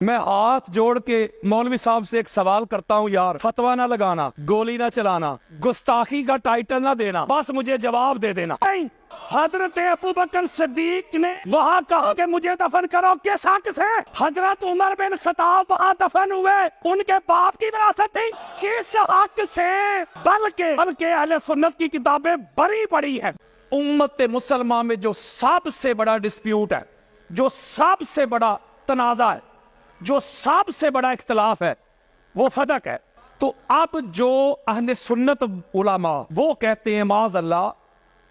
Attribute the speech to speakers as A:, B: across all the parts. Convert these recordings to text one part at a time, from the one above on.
A: میں ہاتھ جوڑ کے مولوی صاحب سے ایک سوال کرتا ہوں یار، فتوا نہ لگانا، گولی نہ چلانا، گستاخی کا ٹائٹل نہ دینا، بس مجھے جواب دے دینا۔ حضرت ابو بکر صدیق نے وہاں کہا کہ مجھے دفن کرو، کس حق سے؟ حضرت عمر بن خطاب وہاں دفن ہوئے، ان کے باپ کی وراثت تھی، کس حق سے؟ بلکہ اہل سنت کی کتابیں بڑی پڑی ہیں۔ امت مسلمہ میں جو سب سے بڑا ڈسپیوٹ ہے، جو سب سے بڑا تنازع ہے، جو سب سے بڑا اختلاف ہے، وہ فدق ہے۔ تو اب جو اہل سنت علماء وہ کہتے ہیں معاذ اللہ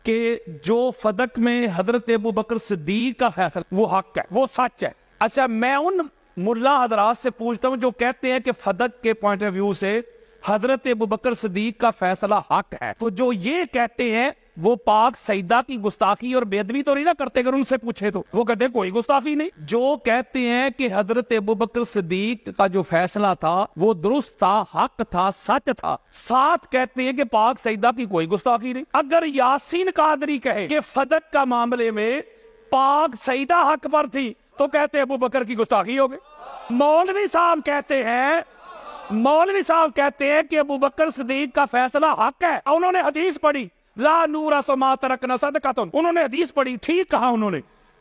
A: کہ جو فدق میں حضرت ابو بکر صدیق کا فیصلہ وہ حق ہے، وہ سچ ہے۔ اچھا، میں ان ملا حضرات سے پوچھتا ہوں جو کہتے ہیں کہ فدق کے پوائنٹ آف ویو سے حضرت ابو بکر صدیق کا فیصلہ حق ہے، تو جو یہ کہتے ہیں وہ پاک سیدہ کی گستاخی اور بے ادبی تو نہیں نہ کرتے؟ اگر ان سے پوچھے تو وہ کہتے ہیں کوئی گستاخی نہیں۔ جو کہتے ہیں کہ حضرت ابو بکر صدیق کا جو فیصلہ تھا وہ درست تھا، حق تھا، سچ تھا، ساتھ کہتے ہیں کہ پاک سیدہ کی کوئی گستاخی نہیں۔ اگر یاسین قادری کہے کہ فدق کا معاملے میں پاک سیدہ حق پر تھی تو کہتے ہیں ابو بکر کی گستاخی ہو گئی۔ مولوی صاحب کہتے ہیں کہ ابو بکر صدیق کا فیصلہ حق ہے، انہوں نے حدیث پڑھی لا نورث ما ترکنا صدقۃ، انہوں نے حدیث پڑھی، ٹھیک کہا انہوں نے،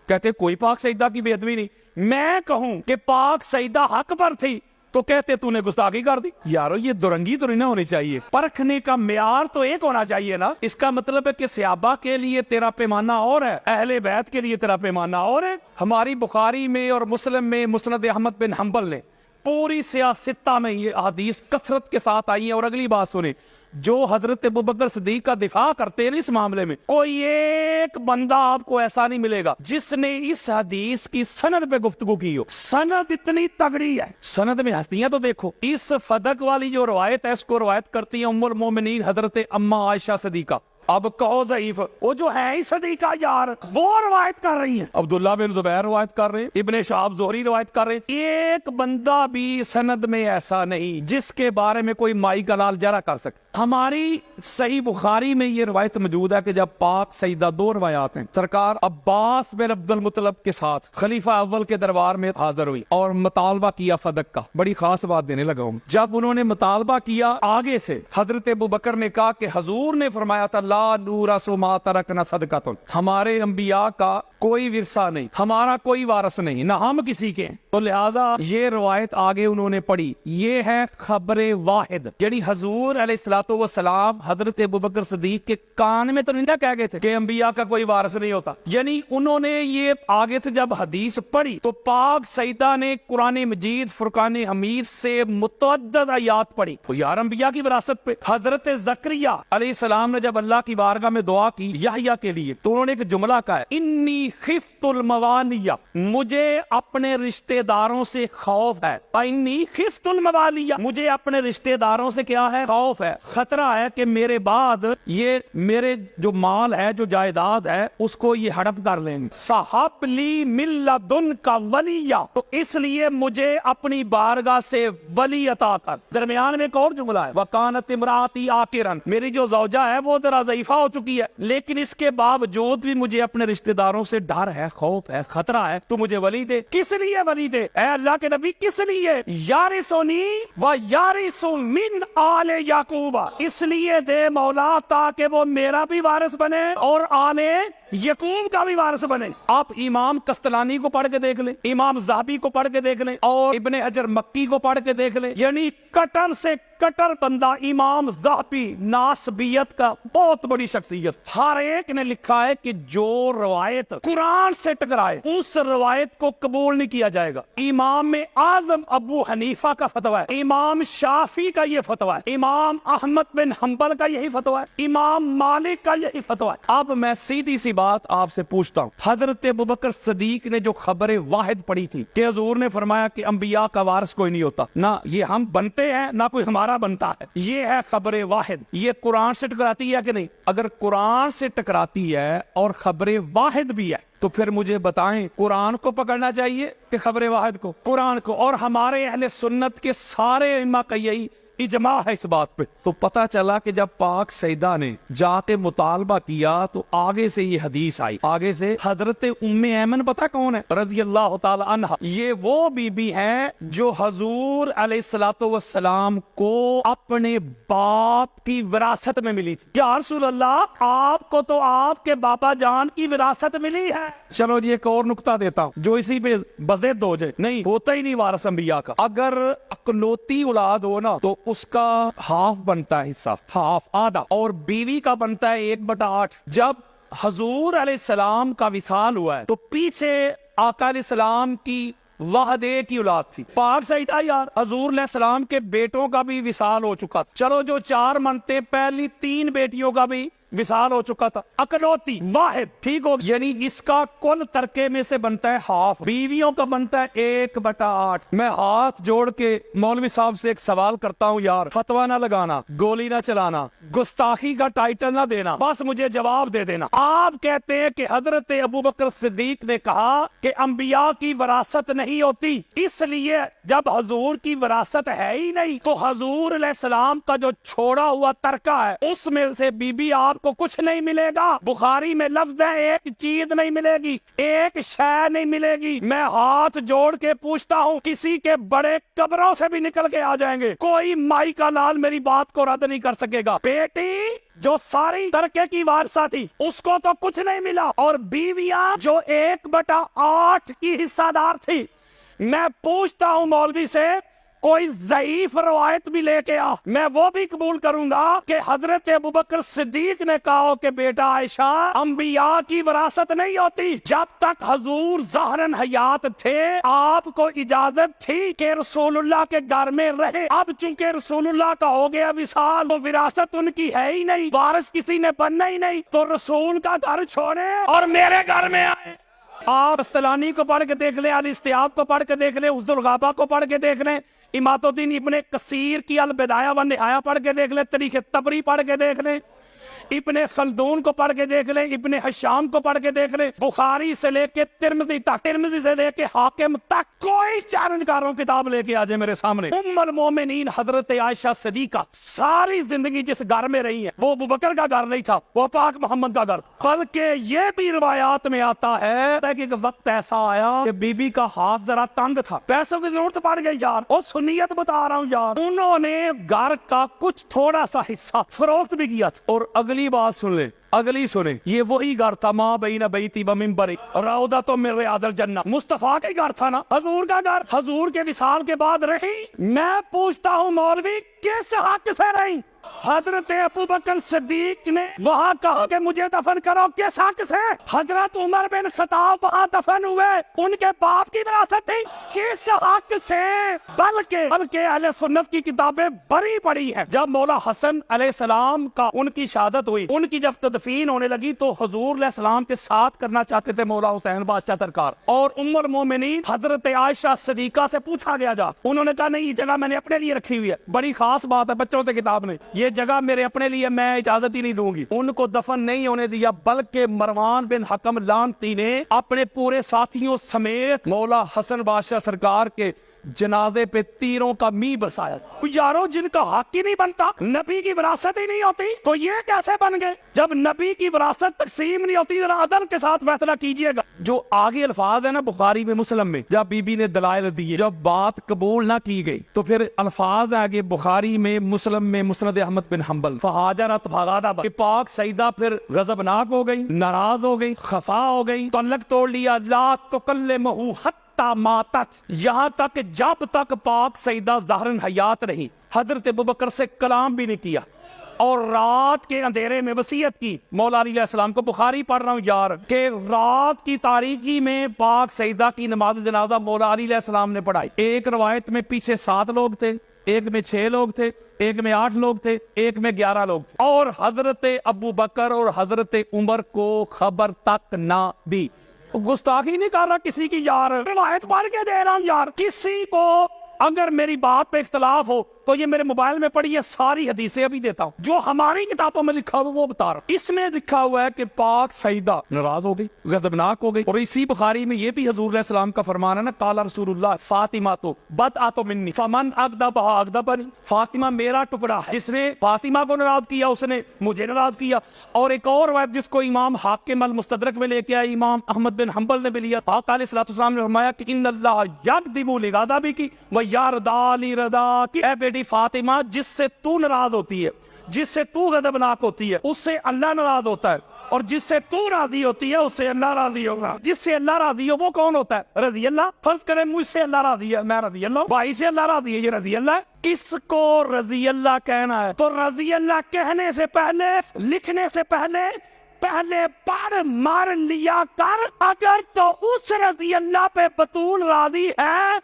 A: کہتے کوئی پاک سیدہ کی بے ادبی نہیں۔ میں کہوں کہ پاک سیدہ حق پر تھی تو کہتے تو نے گستاخی کر دی۔ یارو یہ درنگی تو نہیں ہونی چاہیے، پرکھنے کا معیار تو ایک ہونا چاہیے نا۔ اس کا مطلب ہے کہ صحابہ کے لیے تیرا پیمانہ اور ہے، اہل بیت کے لیے تیرا پیمانہ اور ہے۔ ہماری بخاری میں اور مسلم میں مسند احمد بن حنبل نے پوری سیاستہ میں یہ حدیث کثرت کے ساتھ آئی ہے۔ اور اگلی بات سنیں، جو حضرت ابو بکر صدیق کا دفاع کرتے ہیں اس معاملے میں، کوئی ایک بندہ آپ کو ایسا نہیں ملے گا جس نے اس حدیث کی سند پہ گفتگو کی ہو۔ سند اتنی تگڑی ہے، سند میں ہستیاں تو دیکھو۔ اس فدق والی جو روایت ہے اس کو روایت کرتی ہیں ام المومنین حضرت اما عائشہ صدیقہ۔ اب کہو ضعیف، وہ جو ہے ہی صدیقہ یار، وہ روایت کر رہی ہیں، عبداللہ بن زبیر روایت کر رہے ہیں، ابن شہاب زہری روایت کر رہے ہیں۔ ایک بندہ بھی سند میں ایسا نہیں جس کے بارے میں کوئی مائی کا لال جرا کر سکے۔ ہماری صحیح بخاری میں یہ روایت موجود ہے کہ جب پاک سیدہ، دو روایات ہیں، سرکار عباس بن عبد المطلب کے ساتھ خلیفہ اول کے دربار میں حاضر ہوئی اور مطالبہ کیا فدق کا۔ بڑی خاص بات دینے لگا ہوں، جب انہوں نے مطالبہ کیا آگے سے حضرت ابو بکر نے کہا کہ حضور نے فرمایا تھا لا نورث ما ترکنا صدقۃ، ہمارے انبیاء کا کوئی ورثہ نہیں، ہمارا کوئی وارث نہیں، نہ ہم کسی کے ہیں۔ تو لہٰذا یہ روایت آگے انہوں نے پڑھی، یہ ہے خبر واحد، یعنی حضور علیہ الصلوۃ والسلام حضرت ابو بکر صدیق کے کان میں تو نہیں کہہ گئے تھے کہ انبیاء کا کوئی وارث نہیں ہوتا، یعنی انہوں نے یہ آگے سے جب حدیث پڑھی تو پاک سیدہ نے قرآن مجید فرقان حمید سے متعدد آیات پڑھی، تو یار انبیاء کی وراثت پہ۔ حضرت زکریا علیہ السلام نے جب اللہ کی بارگاہ میں دعا کی یحییٰ کے لیے تو انہوں نے ایک جملہ کہا ہے انی خفت الموالیا، مجھے اپنے رشتہ داروں سے خوف ہے، انی خفت الموالیا، مجھے اپنے رشتہ داروں سے کیا ہے؟ خوف ہے، خطرہ ہے کہ میرے بعد یہ میرے جو مال ہے، جو جائیداد ہے، اس کو یہ ہڑپ کر لیں گے۔ صحب لی من لدنک ولیا، تو اس لیے مجھے اپنی بارگاہ سے ولی عطا کر۔ درمیان میں ایک اور جملہ ہے وکانت امراتی عاقرن، میری جو زوجہ ہے وہ ذرا ضعیفہ ہو چکی ہے، لیکن اس کے باوجود بھی مجھے اپنے رشتہ داروں سے ڈر ہے، خوف ہے، خطرہ ہے، تو مجھے ولی دے۔ کس لیے ولی دے اے اللہ کے نبی؟ کس لیے؟ یارثنی و یارث من آل یعقوب، اس لیے دے مولا تاکہ وہ میرا بھی وارث بنے اور آل یعقوب کا بھی وارث بنے۔ آپ امام قسطلانی کو پڑھ کے دیکھ لیں، امام ذہبی کو پڑھ کے دیکھ لیں، اور ابن حجر مکی کو پڑھ کے دیکھ لیں، یعنی کٹر سے کٹر بندہ امام ذہبی، ناسبیت کا بہت بڑی شخصیت، ہر ایک نے لکھا ہے کہ جو روایت قرآن سے ٹکرائے اس روایت کو قبول نہیں کیا جائے گا۔ امام اعظم ابو حنیفہ کا فتویٰ ہے، امام شافعی کا یہ فتویٰ ہے، امام احمد بن حنبل کا یہی فتویٰ ہے، امام مالک کا یہی فتویٰ ہے۔ اب میں سیدھی سی بات آپ سے پوچھتا ہوں، حضرت ابوبکر صدیق نے جو خبر واحد پڑھی تھی کہ حضور نے فرمایا کہ انبیاء کا وارث کوئی نہیں ہوتا، نہ یہ ہم بنتے ہیں نہ کوئی ہمارا بنتا ہے، یہ ہے خبر واحد، یہ قرآن سے ٹکراتی ہے کہ نہیں؟ اگر قرآن سے ٹکراتی ہے اور خبر واحد بھی ہے تو پھر مجھے بتائیں قرآن کو پکڑنا چاہیے کہ خبر واحد کو؟ قرآن کو۔ اور ہمارے اہل سنت کے سارے ائمہ کا یہی اجماع ہے اس بات پہ۔ تو پتہ چلا کہ جب پاک سیدہ نے جا کے مطالبہ کیا تو آگے سے یہ حدیث آئی، آگے سے حضرت ام ایمن پتہ کون ہے رضی اللہ تعالی عنہ، یہ وہ بی بی ہیں جو حضور علیہ الصلوۃ والسلام کو اپنے باپ کی وراثت میں ملی تھی۔ یا رسول اللہ، آپ کو تو آپ کے باپا جان کی وراثت ملی ہے۔ چلو جی ایک اور نقطہ دیتا ہوں جو اسی پہ بضد ہو جائے، نہیں ہوتا ہی نہیں وارث انبیاء کا۔ اگر اکلوتی اولاد ہو نا تو اس کا ہاف بنتا ہے، حصہ ہاف آدھا، اور بیوی کا بنتا ہے 1/8۔ جب حضور علیہ السلام کا وصال ہوا ہے تو پیچھے آقا علیہ السلام کی واحد ایک ہی اولاد تھی، پاک سیدہ یار۔ حضور علیہ السلام کے بیٹوں کا بھی وصال ہو چکا تھا، چلو جو 4 منتے، پہلی 3 بیٹیوں کا بھی وصال ہو چکا تھا، اکلوتی واحد، ٹھیک ہو، یعنی اس کا کل ترکے میں سے بنتا ہے ہاف، بیویوں کا بنتا ہے 1/8۔ میں ہاتھ جوڑ کے مولوی صاحب سے ایک سوال کرتا ہوں یار، فتویٰ نہ لگانا، گولی نہ چلانا، گستاخی کا ٹائٹل نہ دینا، بس مجھے جواب دے دینا۔ آپ کہتے ہیں کہ حضرت ابوبکر صدیق نے کہا کہ انبیاء کی وراثت نہیں ہوتی، اس لیے جب حضور کی وراثت ہے ہی نہیں تو حضور علیہ السلام کا جو چھوڑا ہوا ترکہ ہے اس میں سے بی بی آپ کو کچھ نہیں ملے گا۔ بخاری میں لفظ ہے ایک چیز نہیں ملے گی، ایک شے نہیں ملے گی۔ میں ہاتھ جوڑ کے پوچھتا ہوں، کسی کے بڑے قبروں سے بھی نکل کے آ جائیں گے، کوئی مائی کا لال میری بات کو رد نہیں کر سکے گا۔ بیٹی جو ساری ترکے کی وارثہ تھی اس کو تو کچھ نہیں ملا، اور بیویاں جو 1/8 کی حصہ دار تھی۔ میں پوچھتا ہوں مولوی سے، کوئی ضعیف روایت بھی لے کے آ، میں وہ بھی قبول کروں گا کہ حضرت ابوبکر صدیق نے کہا کہ بیٹا عائشہ، انبیاء کی وراثت نہیں ہوتی۔ جب تک حضور ظاہراً حیات تھے آپ کو اجازت تھی کہ رسول اللہ کے گھر میں رہے، اب چونکہ رسول اللہ کا ہو گیا وصال تو وراثت ان کی ہے ہی نہیں، وارث کسی نے بننا ہی نہیں، تو رسول کا گھر چھوڑے اور میرے گھر میں آئے۔ آپ استلانی کو پڑھ کے دیکھ لیں، الاستیاب کو پڑھ کے دیکھ لیں، اسد الغابہ کو پڑھ کے دیکھ لیں، امات الدین ابن کثیر کی البدایہ و نہایہ پڑھ کے دیکھ لیں، تاریخ طبری پڑھ کے دیکھ لیں، ابن خلدون کو پڑھ کے دیکھ لیں، ابن حشام کو پڑھ کے دیکھ لیں، بخاری سے لے کے ترمذی تک، ترمذی سے لے کے حاکم تک، کوئی چیلنج کاروں کتاب لے کے آ جائے میرے سامنے۔ ام المومنین حضرت عائشہ صدیقہ ساری زندگی جس گھر میں رہی ہیں وہ ابوبکر کا گھر نہیں تھا، وہ پاک محمد کا گھر، بلکہ یہ بھی روایات میں آتا ہے کہ ایک وقت ایسا آیا کہ بی بی کا ہاتھ ذرا تنگ تھا، پیسوں کی ضرورت پڑ گئی یار، اور سنیت بتا رہا ہوں یار، انہوں نے گھر کا کچھ تھوڑا سا حصہ فروخت بھی کیا تھا۔ اور اگلی بات سن لیں، اگلی سنیں، یہ وہی گھر تھا ماں بین بیتی و منبری روضۃ من ریاض الجنہ، مصطفیٰ کا گھر تھا نا، حضور کا گھر، حضور کے وصال کے بعد رہی۔ میں پوچھتا ہوں مولوی کس حق سے رہی؟ حضرت ابوبکر صدیق نے وہاں کہا کہ مجھے دفن کرو، کس حق سے؟ حضرت عمر بن خطاب وہاں دفن ہوئے، ان کے باپ کی وراثت تھی، کس حق سے؟ بلکہ اہل سنت کی کتابیں بڑی پڑی ہیں۔ جب مولا حسن علیہ السلام کا ان کی شہادت ہوئی، ان کی جب تدفین ہونے لگی تو حضور علیہ السلام کے ساتھ کرنا چاہتے تھے مولا حسین بادشاہ ترکار، اور ام المومنین حضرت عائشہ صدیقہ سے پوچھا گیا جا، انہوں نے کہا نہیں یہ جگہ میں نے اپنے لیے رکھی ہوئی ہے، بڑی خاص بات ہے بچوں سے کتاب میں، یہ جگہ میرے اپنے لیے، میں اجازت ہی نہیں دوں گی۔ ان کو دفن نہیں ہونے دیا، بلکہ مروان بن حکم لعنتی نے اپنے پورے ساتھیوں سمیت مولا حسن بادشاہ سرکار کے جنازے پہ تیروں کا می برسایا۔ یارو جن کا حق ہی نہیں بنتا، نبی کی وراثت ہی نہیں ہوتی، تو یہ کیسے بن گئے؟ جب نبی کی وراثت تقسیم نہیں ہوتی ذرا عدل کے ساتھ فیصلہ کیجئے گا۔ جو آگے الفاظ ہے نا بخاری میں مسلم میں، جب بی بی نے دلائل دیے، جب بات قبول نہ کی گئی تو پھر الفاظ آگے بخاری میں، مسلم میں، مسند احمد بن حنبل، فہاجرت فغاضب، کہ پاک سیدہ پھر غضبناک ہو گئی، ناراض ہو گئی، خفا ہو گئی، تعلق توڑ لیا، لا تکلمہ حتی ماتت، یہاں تک کہ جب تک پاک سیدہ ظاہراً حیات رہی حضرت ابوبکر سے کلام بھی نہیں کیا، اور رات کے اندھیرے میں وصیت کی۔ مولا علی علیہ السلام کو بخاری پڑھ رہا ہوں یار، کہ رات کی تاریکی میں پاک سیدہ کی نماز جنازہ مولا علی علیہ السلام نے پڑھائی۔ ایک روایت میں پیچھے 7 لوگ تھے، ایک میں 6 لوگ تھے، ایک میں 8 لوگ تھے، ایک میں 11 لوگ تھے، اور حضرت ابوبکر اور حضرت عمر کو خبر تک نہ دی۔ گستاخی نہیں کر رہا کسی کی یار، روایت پڑھ کے دے رہا ہوں یار، کسی کو اگر میری بات پہ اختلاف ہو تو یہ میرے موبائل میں پڑھی ہے ساری حدیثیں ابھی دیتا ہوں، جو ہماری کتابوں میں لکھا ہوا وہ بتا رہا ہوں۔ اس میں لکھا ہوا ہے کہ پاک سیدہ ناراض ہو گئی، غضبناک ہو گئی، اور اسی بخاری میں یہ بھی حضور علیہ السلام کا فرمان ہے نا، قال رسول اللہ فاطمہ تو بدعۃ منی فمن اغضبها اغضبنی، فاطمہ میرا ٹکڑا ہے، جس نے فاطمہ کو ناراض کیا اس نے مجھے ناراض کیا۔ اور ایک اور روایت جس کو امام حاکم المستدرک میں لے کے آئے، امام احمد بن حنبل نے بھی لیا، آقا علیہ الصلوۃ والسلام نے فرمایا کہ ان اللہ یغضب لغضبک ویرضا لرضاک، اے بیٹی فاطمہ جس سے تو ناراض ہوتی ہے، جس سے تو غضبناک ہوتی ہے اس سے اللہ ناراض ہوتا ہے، اور جس سے تو راضی ہوتی ہے اس سے اللہ راضی ہوگا۔ جس سے اللہ راضی ہو وہ کون ہوتا ہے؟ رضی اللہ۔ فرض کریں مجھ سے اللہ راضی ہے، میں رضی اللہ ہوں، بھائی سے اللہ راضی ہے، یہ رضی اللہ ہے۔ کس کو رضی اللہ کہنا ہے تو رضی اللہ کہنے سے پہلے، لکھنے سے پہلے پڑھ مار لیا کر، اگر تو اس رضی اللہ پہ بطول راضی ہے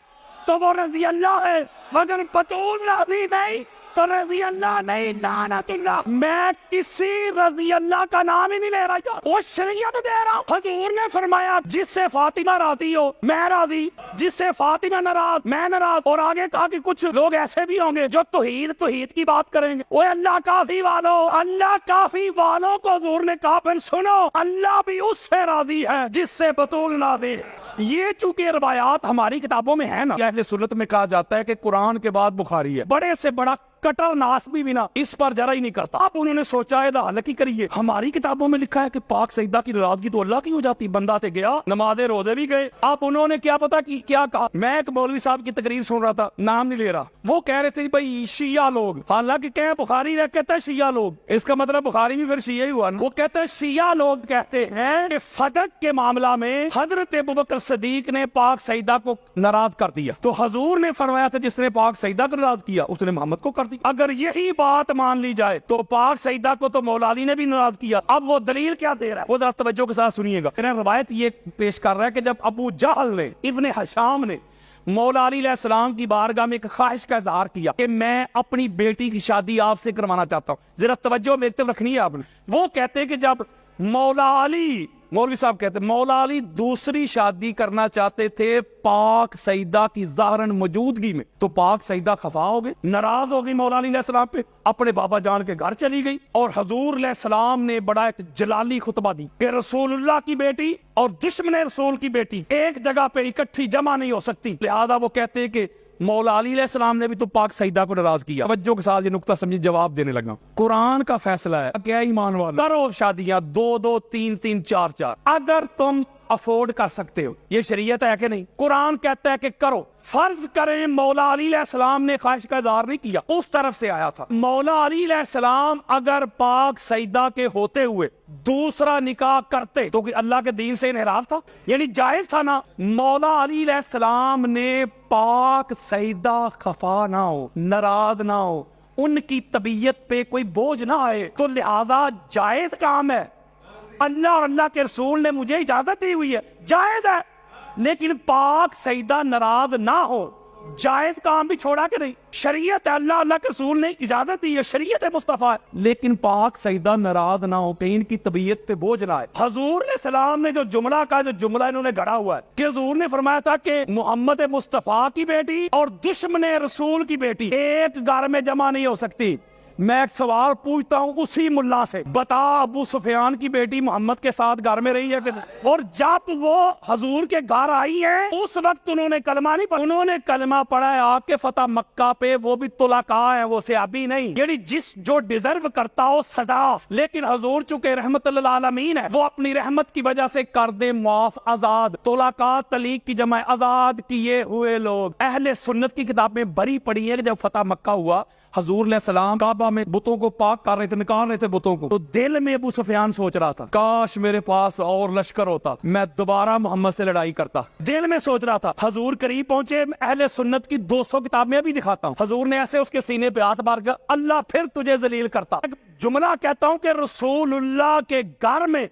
A: تو وہ رضی اللہ ہے، اگر بطول راضی نہیں تو رضی اللہ نہیں، لعنت اللہ۔ میں کسی رضی اللہ کا نام ہی نہیں لے رہا، وہ شریعت دے رہا ہوں۔ حضور نے فرمایا جس سے فاطمہ راضی ہو میں راضی، جس سے فاطمہ ناراض میں ناراض۔ اور آگے کہا کہ کچھ لوگ ایسے بھی ہوں گے جو توحید کی بات کریں گے، وہ اللہ کافی والوں، اللہ کافی والوں کو حضور نے کہا پھر سنو، اللہ بھی اس سے راضی ہے جس سے بطول راضی ہے۔ یہ چونکہ روایات ہماری کتابوں میں ہے نا، اہل سنت میں کہا جاتا ہے کہ قرآن کے بعد بخاری ہے، بڑے سے بڑا کٹر ناسبی بھی نا اس پر ذرا ہی نہیں کرتا۔ اب انہوں نے سوچا ہے حالانکہ کریے، ہماری کتابوں میں لکھا ہے کہ پاک سیدہ کی ناراضگی تو اللہ کی ہو جاتی، بندہ تے گیا، نماز روزے بھی گئے۔ اب انہوں نے کیا پتا کہ کیا کہا، میں ایک مولوی صاحب کی تقریر سن رہا تھا، نام نہیں لے رہا، وہ کہہ رہے تھے بھائی شیعہ لوگ، حالانکہ کہ بخاری رہ کہتا ہے شیعہ لوگ، اس کا مطلب بخاری بھی پھر شیعہ ہی ہوا نا۔ وہ کہتے ہیں شیعہ لوگ کہتے ہیں کہ فدق کے معاملہ میں حضرت ابوبکر صدیق نے پاک سیدہ کو ناراض کر دیا، تو حضور نے فرمایا تھا جس نے پاک سیدہ کو ناراض کیا اس نے محمد کو کر دیا۔ اگر یہی بات مان لی جائے تو پاک سیدہ کو تو مولا علی نے بھی ناراض کیا۔ اب وہ دلیل کیا دے رہا ہے وہ ذرا توجہ کے ساتھ سنیے گا۔ روایت یہ پیش کر رہا ہے کہ جب ابو جہل نے، ابن حشام نے مولا علی علیہ السلام کی بارگاہ میں ایک خواہش کا اظہار کیا کہ میں اپنی بیٹی کی شادی آپ سے کروانا چاہتا ہوں، ذرا توجہ میری طرف رکھنی ہے آپ نے۔ وہ کہتے ہیں کہ جب مولا علی، مولوی صاحب کہتے ہیں مولا علی دوسری شادی کرنا چاہتے تھے پاک سیدہ کی ظاہراً موجودگی میں، تو پاک سیدہ خفا ہو گئی، ناراض ہو گئی مولا علی علیہ السلام پہ، اپنے بابا جان کے گھر چلی گئی، اور حضور علیہ السلام نے بڑا ایک جلالی خطبہ دی کہ رسول اللہ کی بیٹی اور دشمن رسول کی بیٹی ایک جگہ پہ اکٹھی جمع نہیں ہو سکتی، لہذا وہ کہتے ہیں کہ مولا علی علیہ السلام نے بھی تو پاک سیدہ کو ناراض کیا۔ توجہ کے ساتھ یہ نقطہ سمجھے، جواب دینے لگا۔ قرآن کا فیصلہ ہے، کیا ایمان والا کرو شادیاں 2-2 3-3 4-4 اگر تم افورڈ کر سکتے ہو، یہ شریعت ہے کہ نہیں؟ قرآن کہتا ہے کہ کرو۔ فرض کریں مولا علی علیہ السلام نے خواہش کا اظہار نہیں کیا، اس طرف سے آیا تھا، مولا علی علیہ السلام اگر پاک سیدہ کے ہوتے ہوئے دوسرا نکاح کرتے تو اللہ کے دین سے انحراف تھا، یعنی جائز تھا نا۔ مولا علی علیہ السلام نے پاک سیدہ خفا نہ ہو، ناراض نہ ہو، ان کی طبیعت پہ کوئی بوجھ نہ آئے، تو لہذا جائز کام ہے، اللہ اور اللہ کے رسول نے مجھے اجازت دی ہوئی ہے، جائز ہے، لیکن پاک سیدہ ناراض نہ ہو، جائز کام بھی چھوڑا کہ نہیں؟ شریعت ہے، اللہ کے رسول نے اجازت دی ہے، شریعت مصطفیٰ ہے، لیکن پاک سیدہ ناراض نہ ہو کہ ان کی طبیعت پہ بوجھ نہ آئے۔ حضور علیہ السلام نے جو جملہ کہا، جو جملہ انہوں نے گھڑا ہوا ہے کہ حضور نے فرمایا تھا کہ محمد مصطفیٰ کی بیٹی اور دشمن رسول کی بیٹی ایک گھر میں جمع نہیں ہو سکتی۔ میں ایک سوال پوچھتا ہوں اسی ملا سے، بتا ابو سفیان کی بیٹی محمد کے ساتھ گھر میں رہی ہے کہ نہیں؟ اور جب وہ حضور کے گھر آئی ہیں اس وقت انہوں نے کلمہ نہیں پڑھا، انہوں نے کلمہ پڑھا ہے آ کے فتح مکہ پہ، وہ بھی طلقاء ہیں، وہ صحابی نہیں، یعنی جو ڈیزرو کرتا ہو سزا، لیکن حضور چونکہ رحمت للعالمین ہے، وہ اپنی رحمت کی وجہ سے کر دے معاف، آزاد، طلقاء طلیق کی جمع آزاد کیے ہوئے لوگ۔ اہل سنت کی کتاب میں بری پڑھی ہے کہ جب فتح مکہ ہوا حضور علیہ السلام کعبہ میں بتوں کو پاک کر رہے تھے، نکال رہے تھے بتوں کو، تو دل میں ابو سفیان سوچ رہا تھا کاش میرے پاس اور لشکر ہوتا، میں دوبارہ محمد سے لڑائی کرتا، دل میں سوچ رہا تھا۔ حضور قریب پہنچے، اہل سنت کی 200 کتابیں بھی دکھاتا ہوں، حضور نے ایسے اس کے سینے پہ ہاتھ مار کر اللہ پھر تجھے ذلیل کرتا۔ جملہ کہتا ہوں کہ رسول اللہ کے گھر میں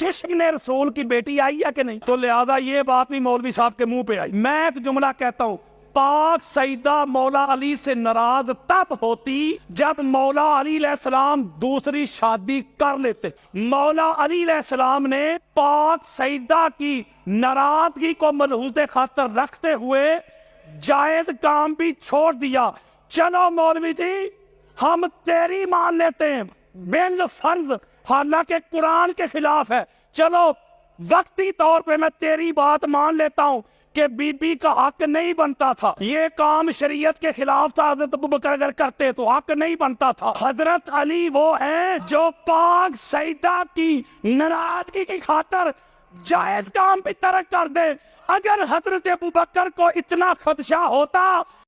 A: دشمن رسول کی بیٹی آئی ہے کہ نہیں، تو لہذا یہ بات بھی مولوی صاحب کے منہ پہ آئی۔ میں ایک جملہ کہتا ہوں، پاک سیدہ مولا علی سے ناراض تب ہوتی جب مولا علی علیہ السلام دوسری شادی کر لیتے۔ مولا علی علیہ السلام نے پاک سیدہ کی ناراضگی کو ملحوظ خاطر رکھتے ہوئے جائز کام بھی چھوڑ دیا. چلو مولوی جی ہم تیری مان لیتے ہیں بالفرض، حالانکہ قرآن کے خلاف ہے. چلو وقتی طور پہ میں تیری بات مان لیتا ہوں کہ بی بی کا حق نہیں بنتا تھا، یہ کام شریعت کے خلاف تھا، حضرت ابوبکر اگر کرتے تو حق نہیں بنتا تھا. حضرت علی وہ ہیں جو پاک سیدہ کی ناراضگی کی خاطر جائز کام بھی ترک کر دے. اگر حضرت ابوبکر کو اتنا خدشہ ہوتا